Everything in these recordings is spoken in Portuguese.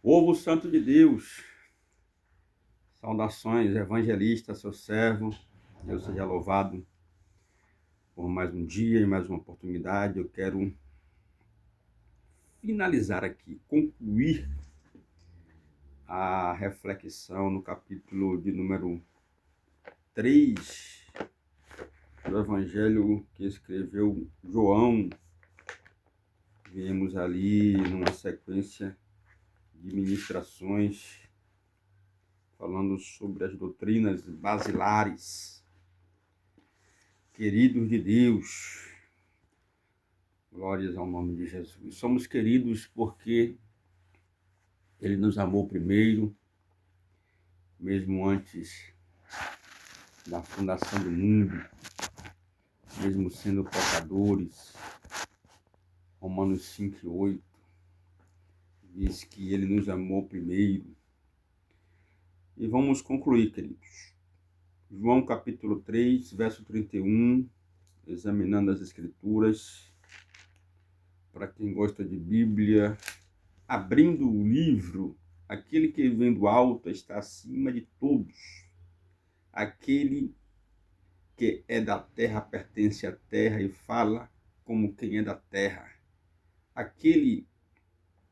Povo santo de Deus, saudações, evangelista, seu servo, Deus seja louvado por mais um dia e mais uma oportunidade. Eu quero finalizar aqui, concluir a reflexão no capítulo de número 3 do evangelho que escreveu João. Viemos ali numa sequência de ministrações falando sobre as doutrinas basilares. Queridos de Deus, glórias ao nome de Jesus. Somos queridos porque Ele nos amou primeiro, mesmo antes da fundação do mundo, mesmo sendo pecadores. Romanos 5:8 diz que Ele nos amou primeiro. E vamos concluir, queridos. João capítulo 3, verso 31, examinando as Escrituras. Para quem gosta de Bíblia, abrindo o livro, aquele que vem do alto está acima de todos. Aquele que é da terra pertence à terra e fala como quem é da terra. Aquele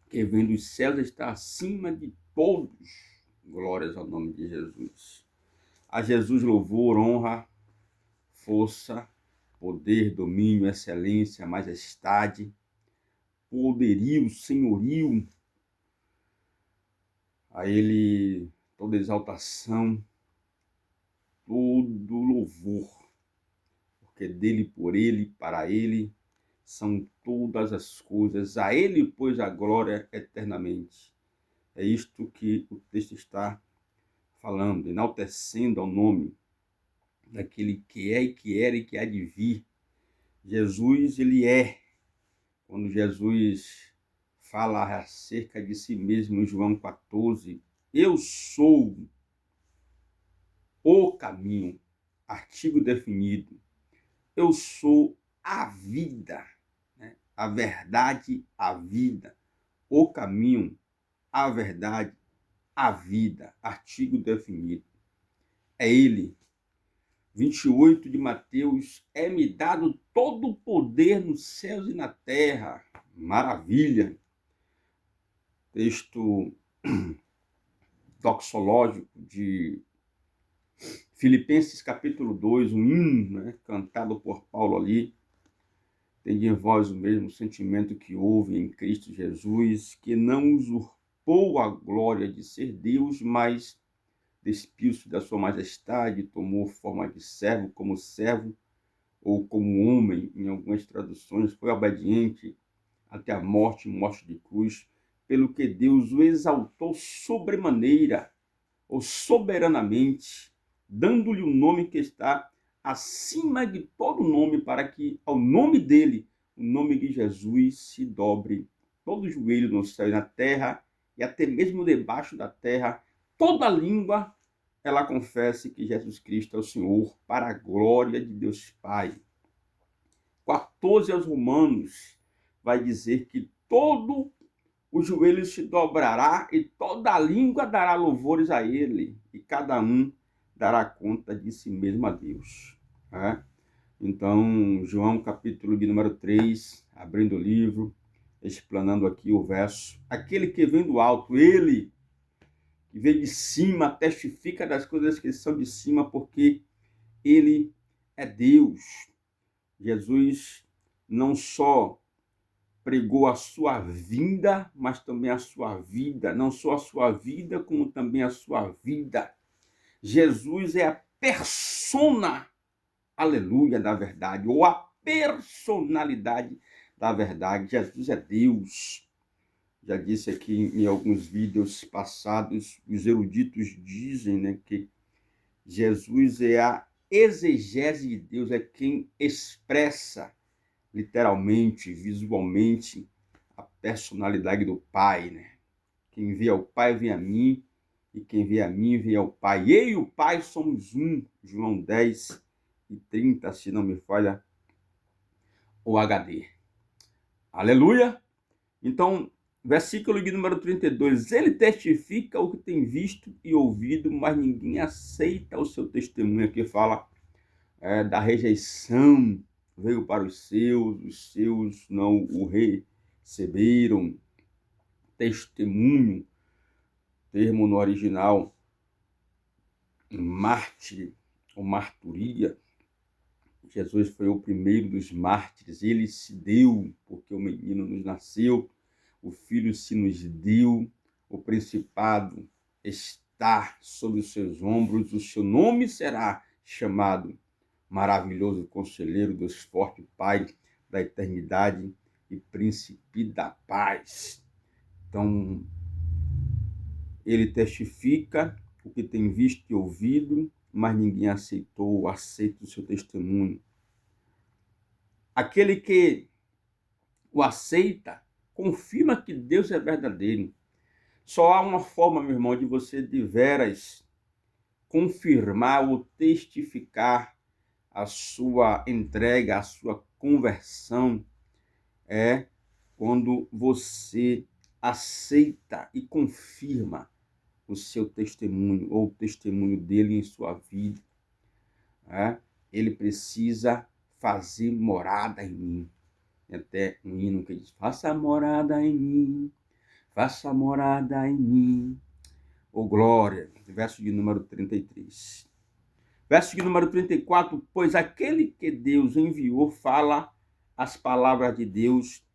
que vem dos céus está acima de todos. Glórias ao nome de Jesus. A Jesus louvor, honra, força, poder, domínio, excelência, majestade, poderio, senhorio. A Ele toda exaltação, todo louvor, porque dele, por ele, para ele, são todas as coisas. A ele, pois, a glória eternamente. É isto que o texto está falando, enaltecendo ao nome daquele que é e que era e que há de vir. Jesus, ele é. Quando Jesus fala acerca de si mesmo em João 14, eu sou o caminho, artigo definido. Eu sou a vida, né? A verdade, a vida, o caminho, a verdade, a vida, artigo definido. É Ele. 28 de Mateus, é-me dado todo o poder nos céus e na terra. Maravilha. Texto doxológico de Filipenses capítulo 2, um hino, né, cantado por Paulo ali. Tende em vós o mesmo sentimento que houve em Cristo Jesus, que não usurpou a glória de ser Deus, mas despiu-se da sua majestade, tomou forma de servo, ou como homem, em algumas traduções, foi obediente até a morte de cruz, pelo que Deus o exaltou sobremaneira, ou soberanamente, dando-lhe um nome que está acima de todo nome, para que ao nome dele, o nome de Jesus, se dobre todo o joelho no céu e na terra, e até mesmo debaixo da terra, toda língua ela confesse que Jesus Cristo é o Senhor, para a glória de Deus Pai. 14 aos Romanos vai dizer que todo o joelho se dobrará e toda a língua dará louvores a ele, e cada um dará conta de si mesmo a Deus. Né? Então, João capítulo de número 3, abrindo o livro, explanando aqui o verso. Aquele que vem do alto, ele que vem de cima, testifica das coisas que são de cima, porque ele é Deus. Jesus não só pregou a sua vinda, mas também a sua vida. Não só a sua vida, como também a sua vida. Jesus é a persona, aleluia, da verdade, ou a personalidade da verdade. Jesus é Deus. Já disse aqui em alguns vídeos passados, os eruditos dizem, né, que Jesus é a exegese de Deus, é quem expressa literalmente, visualmente, a personalidade do Pai, né? Quem vê ao Pai vem a mim, e quem vê a mim vem ao Pai. Eu e o Pai somos um, João 10:30, se não me falha o HD. Aleluia! Então, Versículo de número 32. Ele testifica o que tem visto e ouvido, mas ninguém aceita o seu testemunho. Aqui fala da rejeição. Veio para os seus não o receberam. Testemunho, termo no original, mártir ou marturia. Jesus foi o primeiro dos mártires. Ele se deu porque o menino nos nasceu. O Filho se nos deu, o principado está sobre os seus ombros, o seu nome será chamado Maravilhoso Conselheiro, Deus Forte, Pai da Eternidade e Príncipe da Paz. Então, ele testifica o que tem visto e ouvido, mas ninguém aceita o seu testemunho. Aquele que o aceita, confirma que Deus é verdadeiro. Só há uma forma, meu irmão, de você de veras confirmar ou testificar a sua entrega, a sua conversão, é quando você aceita e confirma o seu testemunho ou o testemunho dele em sua vida. Ele precisa fazer morada em mim. Até um hino que diz: faça morada em mim, faça morada em mim, ô glória. Verso de número 33. Verso de número 34, pois aquele que Deus enviou fala as palavras de Deus,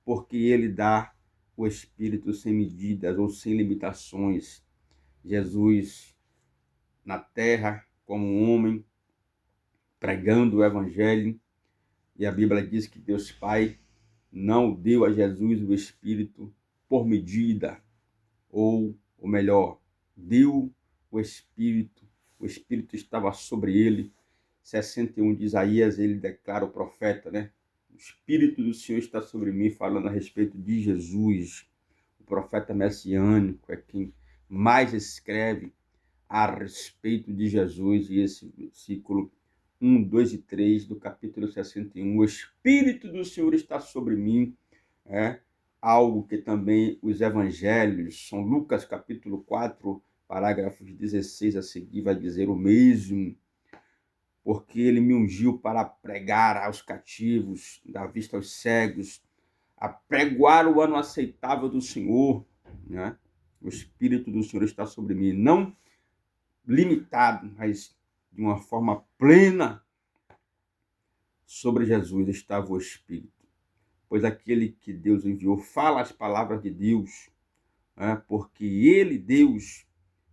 porque ele dá o Espírito sem medidas ou sem limitações. Jesus na terra como homem, pregando o Evangelho, e a Bíblia diz que Deus Pai não deu a Jesus o Espírito por medida, ou melhor, deu o Espírito estava sobre ele. 61 de Isaías, ele declara, o profeta, o Espírito do Senhor está sobre mim, falando a respeito de Jesus. O profeta messiânico é quem mais escreve a respeito de Jesus, e esse versículo 1, 2 e 3 do capítulo 61, o Espírito do Senhor está sobre mim, algo que também os evangelhos, São Lucas capítulo 4, parágrafos 16 a seguir, vai dizer o mesmo, porque ele me ungiu para pregar aos cativos, dar vista aos cegos, a pregoar o ano aceitável do Senhor, O Espírito do Senhor está sobre mim, não limitado, mas de uma forma plena. Sobre Jesus estava o Espírito, pois aquele que Deus enviou fala as palavras de Deus, porque ele, Deus,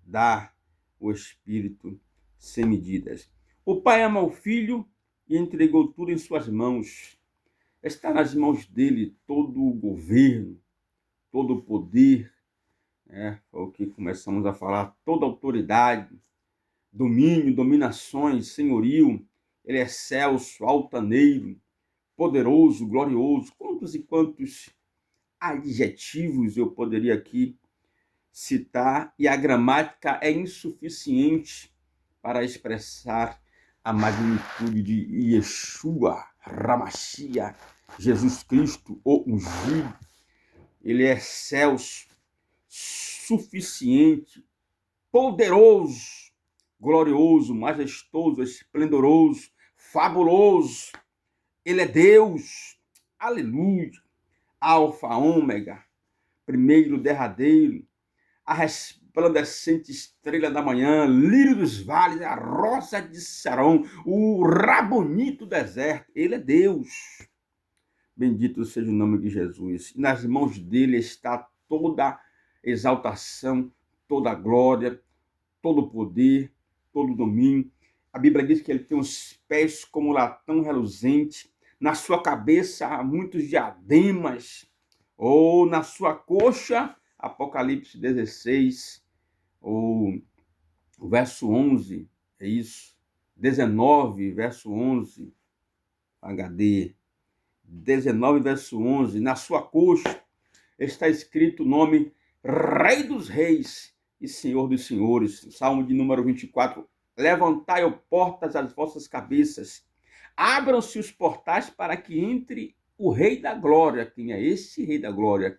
dá o Espírito sem medidas. O Pai ama o Filho e entregou tudo em suas mãos. Está nas mãos dele todo o governo, todo o poder, foi o que começamos a falar, toda autoridade, domínio, dominações, senhorio. Ele é excelso, altaneiro, poderoso, glorioso. Quantos e quantos adjetivos eu poderia aqui citar, e a gramática é insuficiente para expressar a magnitude de Yeshua, Ramachia, Jesus Cristo, o ungido. Ele é excelso, suficiente, poderoso, glorioso, majestoso, esplendoroso, fabuloso. Ele é Deus, aleluia, alfa, ômega, primeiro, derradeiro, a resplandecente estrela da manhã, lírio dos vales, a rosa de Sarão, o Rabonito do deserto. Ele é Deus. Bendito seja o nome de Jesus. Nas mãos dele está toda exaltação, toda glória, todo poder, todo domínio. A Bíblia diz que ele tem os pés como latão reluzente, na sua cabeça há muitos diademas, ou na sua coxa, Apocalipse 16, ou o verso 11, é isso, 19, verso 11, HD, 19, verso 11, na sua coxa está escrito o nome Rei dos Reis e Senhor dos Senhores. Salmo de número 24, levantai, ó portas, as vossas cabeças, abram-se os portais para que entre o Rei da Glória. Quem é esse Rei da Glória?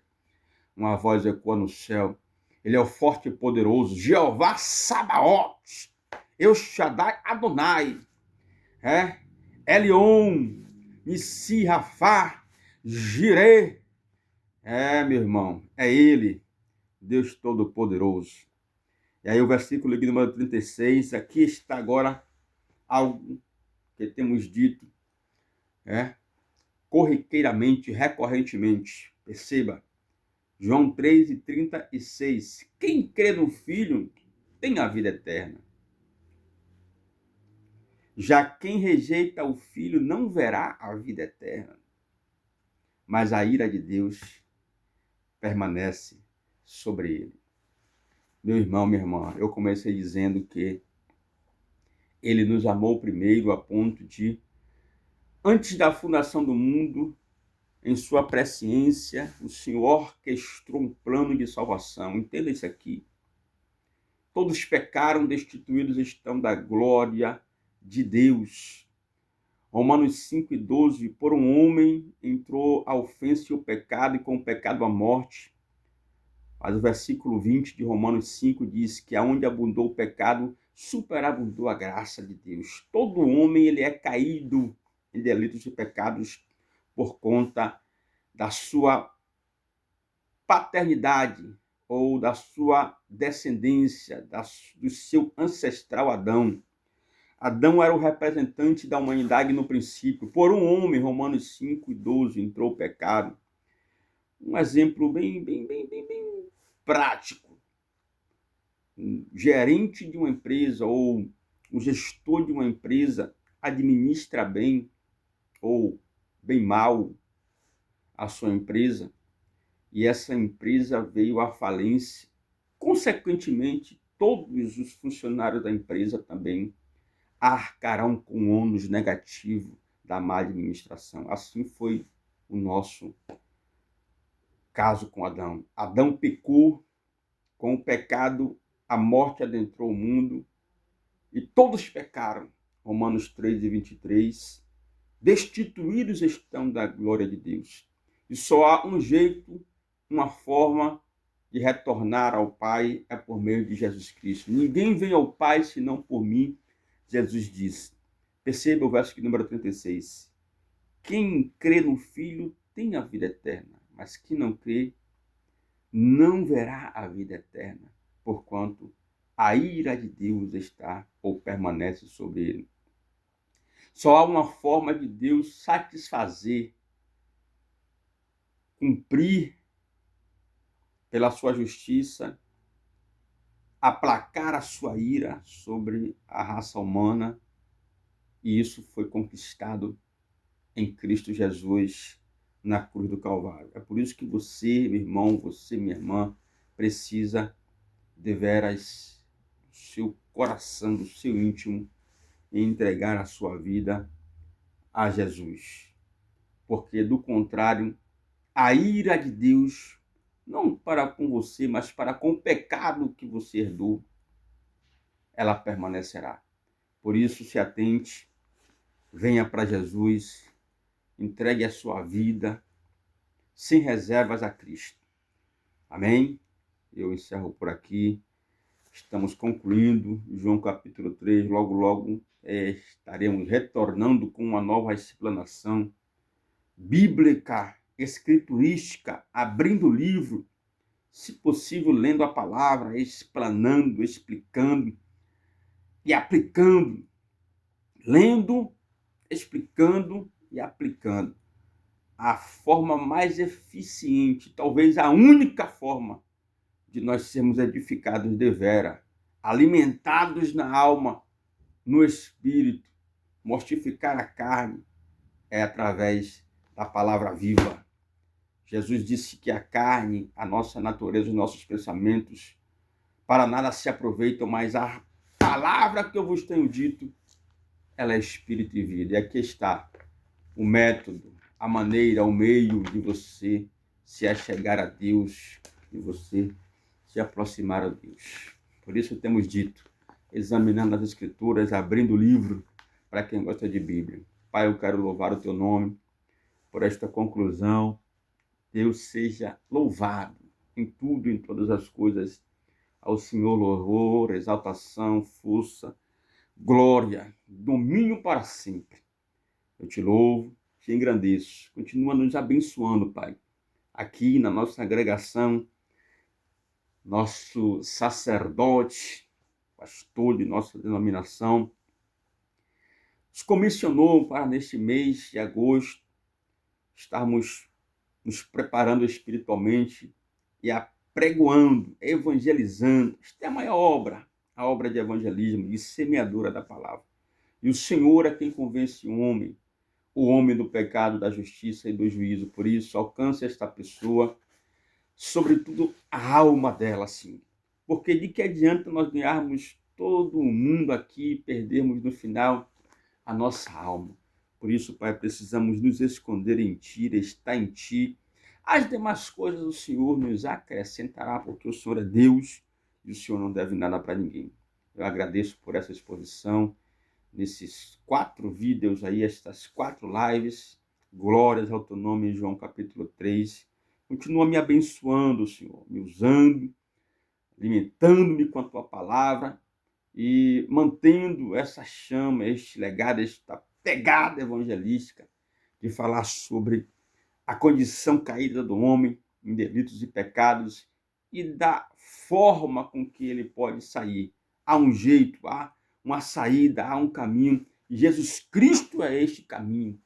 Uma voz ecoa no céu. Ele é o forte e poderoso, Jeová Sabaoth, El Shaddai Adonai, Elion, Nissi, Rafá, Jireh. Meu irmão, é ele, Deus Todo-Poderoso. E aí o versículo de número 36, aqui está agora algo que temos dito, corriqueiramente, recorrentemente. Perceba, João 3:36. Quem crê no Filho tem a vida eterna. Já quem rejeita o Filho não verá a vida eterna, mas a ira de Deus permanece sobre ele. Meu irmão, minha irmã, eu comecei dizendo que ele nos amou primeiro a ponto de, antes da fundação do mundo, em sua presciência, o Senhor orquestrou um plano de salvação. Entenda isso aqui. Todos pecaram, destituídos estão da glória de Deus. Romanos 5:12, por um homem entrou a ofensa e o pecado, e com o pecado a morte. Mas o versículo 20 de Romanos 5 diz que aonde abundou o pecado, superabundou a graça de Deus. Todo homem ele é caído em delitos e pecados por conta da sua paternidade ou da sua descendência, do seu ancestral Adão. Adão era o representante da humanidade no princípio. Por um homem, Romanos 5:12, entrou o pecado. Um exemplo bem prático. Um gerente de uma empresa ou um gestor de uma empresa administra bem ou bem mal a sua empresa e essa empresa veio à falência. Consequentemente, todos os funcionários da empresa também arcarão com o ônus negativo da má administração. Assim foi o nosso caso com Adão. Adão pecou, com o pecado a morte adentrou o mundo e todos pecaram. Romanos 3:23. Destituídos estão da glória de Deus. E só há um jeito, uma forma de retornar ao Pai, é por meio de Jesus Cristo. Ninguém vem ao Pai senão por mim, Jesus disse. Perceba o verso número 36. Quem crê no Filho tem a vida eterna, mas quem não crê não verá a vida eterna, porquanto a ira de Deus está ou permanece sobre ele. Só há uma forma de Deus satisfazer, cumprir pela sua justiça, aplacar a sua ira sobre a raça humana, e isso foi conquistado em Cristo Jesus na cruz do Calvário. É por isso que você, meu irmão, você, minha irmã, precisa deveras do seu coração, do seu íntimo, entregar a sua vida a Jesus. Porque, do contrário, a ira de Deus, não para com você, mas para com o pecado que você herdou, ela permanecerá. Por isso, se atente, venha para Jesus, entregue a sua vida sem reservas a Cristo. Amém? Eu encerro por aqui. Estamos concluindo João capítulo 3. Logo estaremos retornando com uma nova explanação bíblica, escriturística, abrindo o livro, se possível, lendo a palavra, explanando, explicando e aplicando. Lendo, explicando e aplicando. A forma mais eficiente, talvez a única forma de nós sermos edificados devera, alimentados na alma, no espírito, mortificar a carne, é através da palavra viva. Jesus disse que a carne, a nossa natureza, os nossos pensamentos, para nada se aproveitam, mas a palavra que eu vos tenho dito, ela é espírito e vida. E aqui está o método, a maneira, o meio de você se achegar a Deus, de você se aproximar a Deus. Por isso temos dito, examinando as Escrituras, abrindo o livro para quem gosta de Bíblia. Pai, eu quero louvar o teu nome por esta conclusão. Deus seja louvado. em tudo, em todas as coisas. Ao Senhor louvor, exaltação, força, glória, domínio para sempre. Eu te louvo, te engrandeço. Continua nos abençoando, Pai. Aqui na nossa agregação, nosso sacerdote, pastor de nossa denominação, nos comissionou para neste mês de agosto estarmos nos preparando espiritualmente e apregoando, evangelizando. Esta é a maior obra, a obra de evangelismo, de semeadura da palavra. E o Senhor é quem convence o homem do pecado, da justiça e do juízo. Por isso, alcance esta pessoa, sobretudo a alma dela, sim. Porque de que adianta nós ganharmos todo o mundo aqui e perdermos no final a nossa alma? Por isso, Pai, precisamos nos esconder em Ti, estar em Ti. As demais coisas o Senhor nos acrescentará, porque o Senhor é Deus e o Senhor não deve nada para ninguém. Eu agradeço por essa exposição, nesses 4 vídeos aí, estas 4 lives. Glórias ao teu nome, em João capítulo 3. Continua me abençoando, Senhor, me usando, alimentando-me com a tua palavra e mantendo essa chama, este legado, esta pegada evangelística de falar sobre a condição caída do homem em delitos e pecados e da forma com que ele pode sair. Há um jeito, há uma saída, há um caminho. E Jesus Cristo é este caminho,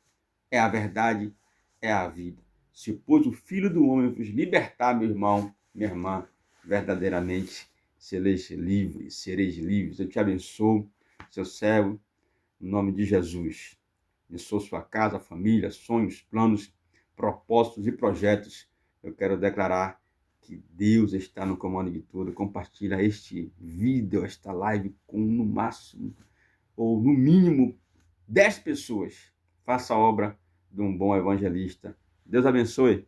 é a verdade, é a vida. Se, pois, o Filho do Homem vos libertar, meu irmão, minha irmã, verdadeiramente sereis livres. Eu te abençoo, seu servo, em nome de Jesus. Abençoo sua casa, família, sonhos, planos, propósitos e projetos. Eu quero declarar que Deus está no comando de tudo. Compartilha este vídeo, esta live com no máximo, ou no mínimo, 10 pessoas. Faça a obra de um bom evangelista. Deus abençoe.